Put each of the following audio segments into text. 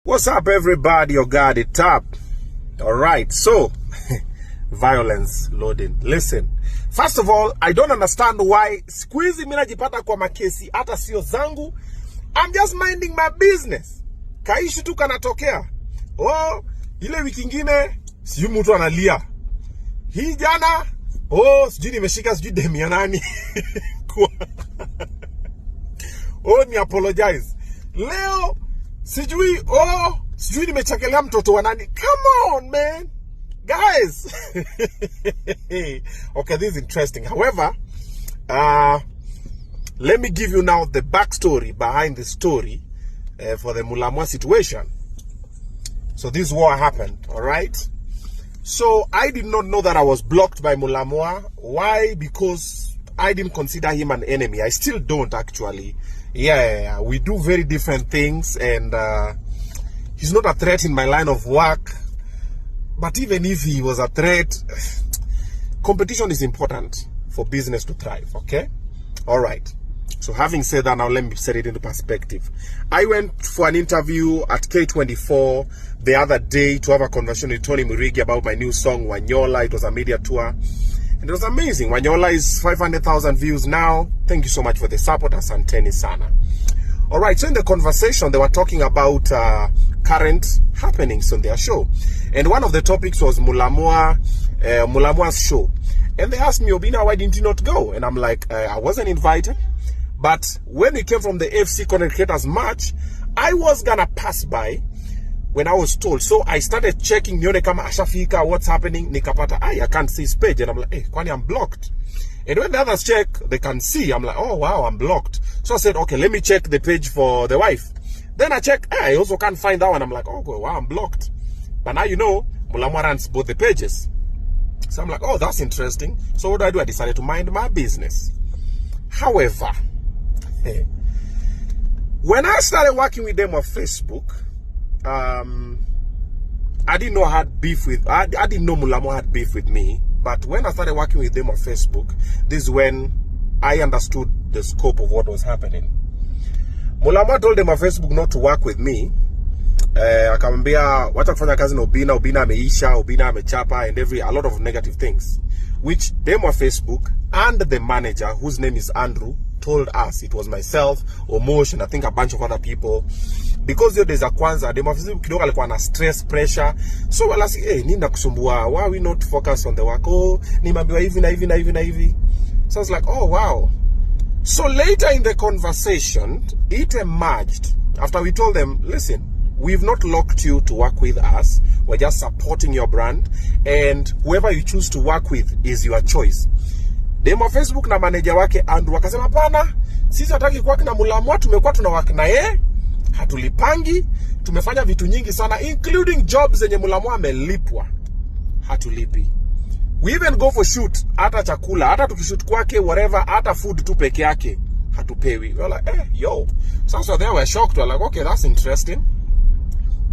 What's up, everybody? You got it up. All right, so violence loading. Listen, first of all, I don't understand why squeezy mina jipata kwa makesi hata sio zangu. I'm just minding my business. Kaishi tu kanatokea. Oh, ile wiki ingine sijui mtu analia. Hii jana sijui nimeshika sijui demi ya nani. Ni apologize. Leo sijui nimechakelea mtoto wa nani. Come on, man. Guys. Okay, this is interesting. However, let me give you now the backstory behind the story for the Mulamwah situation. So this war happened, all right? So I did not know that I was blocked by Mulamwah. Why? Because I didn't consider him an enemy. I still don't, actually. Yeah, we do very different things, and he's not a threat in my line of work. But even if he was a threat, competition is important for business to thrive, okay? All right. So having said that, now let me set it into perspective. I went for an interview at K24 the other day to have a conversation with Tony Murigi about my new song, Wanyola. It was a media tour. And it was amazing. Wanyola is 500,000 views now. Thank you so much for the support. Asanteni sana. All right, so in the conversation, they were talking about current happenings on their show. And one of the topics was Mulamwah's show. And they asked me, Obinna, why didn't you not go? And I'm like, I wasn't invited. But when we came from the FC Content Creators March, I was going to pass by when I was told. So I started checking, nione kama ashafika, what's happening. Nikapata, I can't see his page. And I'm like, kwani I'm blocked. And when the others check, they can see. I'm like, oh, wow, I'm blocked. So I said, okay, let me check the page for the wife. Then I check, I also can't find that one. I'm like, oh, wow, I'm blocked. But now you know, Mulamwah runs both the pages. So I'm like, oh, that's interesting. So what do? I decided to mind my business. However, when I started working with them on Facebook, I didn't know I had beef with, I didn't know Mulamwah had beef with me. But when I started working with them on Facebook, this is when I understood the scope of what was happening. Mulamwah told them on Facebook not to work with me. Akamwambia wacha kufanya kazi na Obinna ameisha, Obinna amechapa, and a lot of negative things, which them on Facebook and the manager, whose name is Andrew, told us. It was myself, Omosh, and I think a bunch of other people. Because there's a kwanza, them on Facebook kidogo alikuwa na stress, pressure. So wala si, nini nakusumbua? Why are we not focused on the work? Nimeambiwa hivi na hivi na hivi na hivi. So I was like, oh wow. So later in the conversation, it emerged after we told them, listen, we've not locked you to work with us. We're just supporting your brand, and whoever you choose to work with is your choice. Demo Facebook na manager wake Andrew wakasema pana, sisi hataki kuwa na Mulamwah, tumekuwa tunawaka na yeye, hatulipangi, tumefanya vitu nyingi sana, including jobs zenye Mulamwah amelipwa, hatulipi. We even go for shoot, hata chakula, hata tukishoot kwake, whatever, hata food tu peke yake, hatupewi. We're like, yo. So they were shocked. We're like, okay, that's interesting.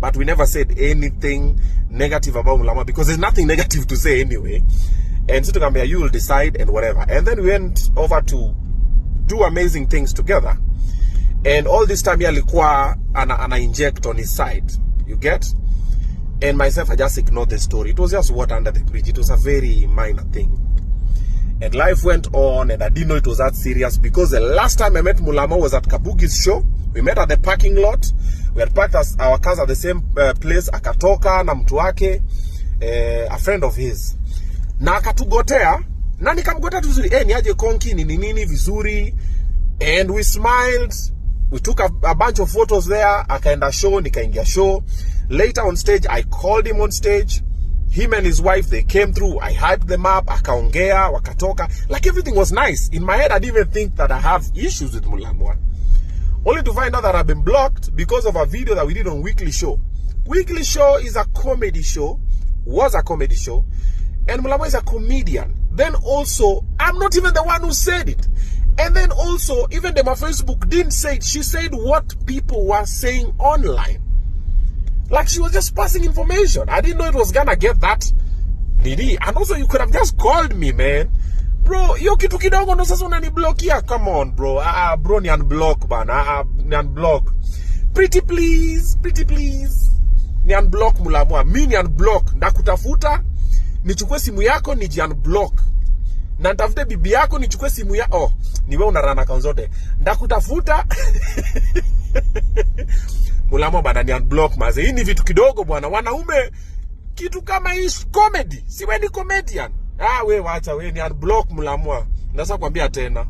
But we never said anything negative about Mulamwah because there's nothing negative to say anyway. And so you will decide and whatever. And then we went over to do amazing things together. And all this time, alikuwa ana inject on his side. You get? And myself, I just ignored the story. It was just water under the bridge. It was a very minor thing. And life went on, and I didn't know it was that serious because the last time I met Mulamwah was at Kabugi's show. We met at the parking lot. We had parked our cars at the same place. Akatoka na mtu wake, a friend of his. Na akatugotea, na nikamgotea vizuri. Ni aje konki, nini vizuri. And we smiled. We took a bunch of photos there. Akaenda show, nikaingia show. Later on stage, I called him on stage. Him and his wife, they came through. I hyped them up. Akaongea, wakatoka. Like everything was nice. In my head, I didn't even think that I have issues with Mulamwah. Only to find out that I've been blocked because of a video that we did on Weekly Show. Weekly Show is a comedy show. Was a comedy show. And Mulamwah is a comedian. Then also, I'm not even the one who said it. And then also, even my Facebook didn't say it. She said what people were saying online. Like she was just passing information. I didn't know it was gonna get that needy. And also, you could have just called me, man. Bro, yo kitu kidogo ndo sasa unaniblokia. Come on, bro. Bro, ni unblock, man. Ni unblock. Pretty please. Ni unblock Mulamwah. Mimi ni unblock. Ndakutafuta, nichukue simu yako niji unblock. Na nitafute bibi yako nichukue simu ya ni wewe unarana account zote. Ndakutafuta. Mulamwah bana ni unblock maze. Hii ni vitu kidogo bwana. Wanaume kitu kama hii comedy. Si wewe ni comedian. Wewe wacha wewe ni unblock Mulamwah. Ndasa kwambia tena.